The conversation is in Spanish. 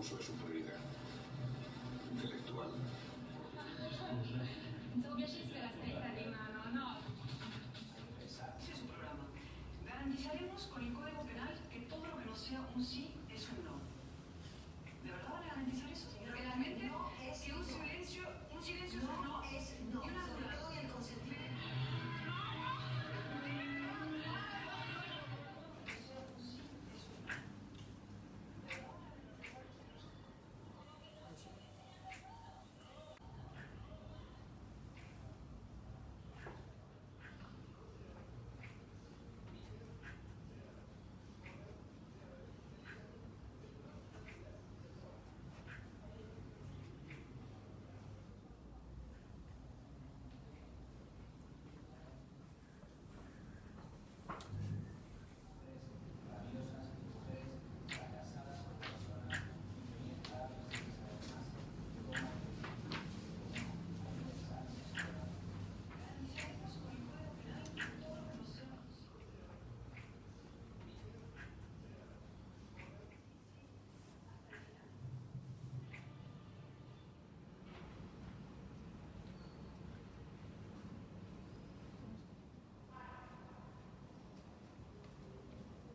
discurso de superioridad intelectual. Ese es su programa. Garantizaremos con el Código Penal que todo lo que no sea un sí es un no. ¿De verdad van a garantizar eso? Realmente no es que un silencio es un no. no es no. Y una duda.